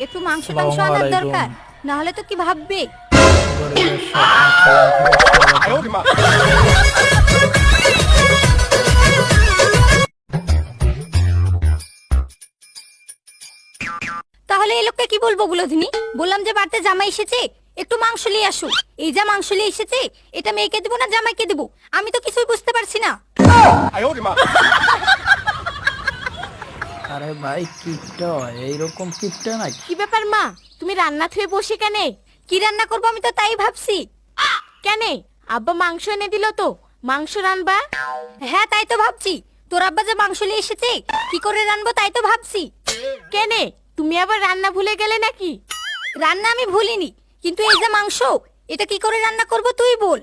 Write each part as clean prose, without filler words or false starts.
একটু মাংস টাংস আনার দরকার, না হলে তো কি ভাববে। তাহলে এই লোককে কি বলবো গুলোধিনী? বললাম যে বাড়িতে জামাই এসেছে, একটু মাংস নিয়ে আসো। এই যা মাংস নিয়ে এসেছে, এটা মেয়েকে দেবো না জামাইকে দেবো? আমি তো কিছুই বুঝতে পারছি না। আরে ভাই কিপটা এইরকম কিপটা না। কি ব্যাপার মা, তুমি রান্না থুয়ে বসে কেনে? কি রান্না করবো আমি তো তাই ভাবছি। কেনে? আব্বা মাংস এনে দিল তো, মাংস রান্না। হ্যাঁ তাই তো ভাবছি, তোর আব্বা যে মাংস নিয়ে এসেছে কি করে রান্নাবো তাই তো ভাবছি। কেনে, তুমি আবার রান্না ভুলে গেলে নাকি? রান্না আমি ভুলিনি, কিন্তু এই যে মাংস, এটা কি করে রান্না করব তুই বল।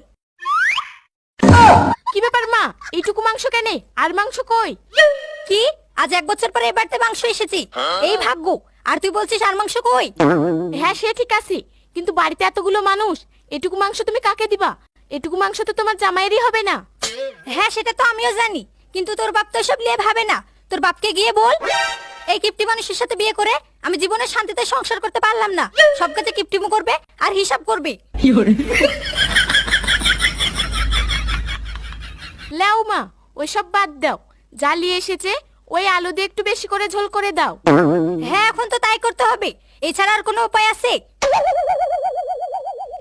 কি ব্যাপার মা, এইটুকু মাংস কেনে? আর মাংস কই? কি আজ 1 বছর পরে এবারতে মাংস এসেছে, এই ভাগ্য, আর তুই বলছিস আর মাংস কই? হ্যাঁ সে ঠিক আছে, কিন্তু বাড়িতে এতগুলো মানুষ, এটুকু মাংস তুমি কাকে দিবা? এটুকু মাংস তো তোমার জামাইয়েরই হবে না। হ্যাঁ সেটা তো আমিও জানি, কিন্তু তোর বাপ তো সব নিয়ে ভাবে না। তোর বাপকে গিয়ে বল, এই কিপটি মানুষের সাথে বিয়ে করে আমি জীবনে শান্তিতে সংসার করতে পারলাম না। সব কাজে কিপটিমু করবে আর হিসাব করবে। লেও মা, ওইসব বাদ দাও, জ্বালিয়ে এসেছে, ওই আলু দিয়ে একটু বেশি করে ঝোল করে দাও। হ্যাঁ এখন তো তাই করতে হবে, এছাড়া আর কোনো উপায় আছে?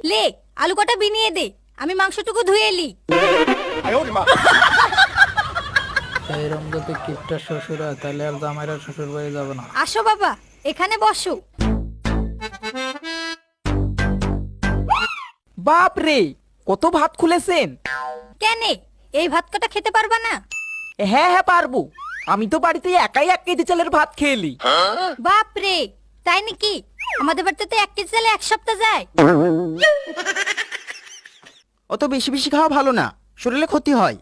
লে আলু কটা বিনিয়ে দে, আমি মাংসটুকু ধুয়ে এলি। এইরকম যদি কিপটা শ্বশুর হয় তাহলে আর জামাইরা শ্বশুর বাড়ি যাবে না। আসো বাবা, এখানে বসো। বাপ রে, কত ভাত খুলেছেন! কেনে, এই ভাত কটা খেতে পারবা না? হ্যাঁ হ্যাঁ পারবো, আমি তো বাড়িতে একাই 1 কেজি চালের ভাত খেয়েলি। বাপ রে, তাই নাকি? আমাদের বাড়িতে তো 1 কেজি চালে 1 সপ্তাহ যায়। অত বেশি বেশি খাওয়া ভালো না, শরীরে ক্ষতি হয়।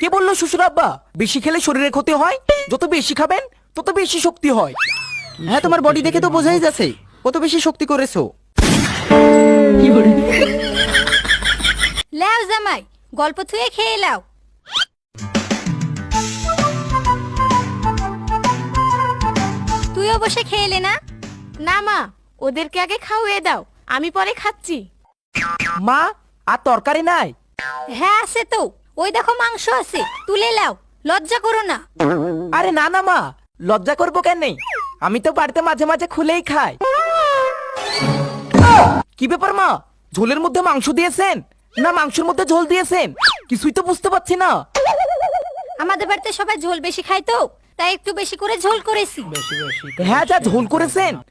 কে বললো শ্বশুর আব্বা বেশি খেলে শরীরে ক্ষতি হয়? যত বেশি খাবেন তত বেশি শক্তি হয়। হ্যাঁ তোমার বডি দেখে তো বোঝাই যাচ্ছে কত বেশি শক্তি করেছো। লাও জামাই, গল্প থুয়ে খেয়ে লাও। তুইও বসে খেয়ে লে না। না মা, ওদেরকে আগে খাওয়িয়ে দাও, আমি পরে খাচ্ছি। মা, আর তরকারি নাই? হ্যাঁ আছে তো, ওই দেখো মাংস আছে, তুলে লাও, লজ্জা করো না। আরে না না মা, লজ্জা করবো কেন? আমি তো বাড়িতে মাঝে মাঝে খুলেই খাই। কি ব্যাপার মা, ঝোলের মধ্যে মাংস দিয়েছেন না মাংসের মধ্যে ঝোল দিয়েছেন? কিছুই তো বুঝতে পারছি না। আমাদের বাড়িতে সবাই ঝোল বেশি খায় তো, তাই একটু বেশি করে ঝোল করেছি। বেশি বেশি হ্যাঁ যা ঝোল করেছেন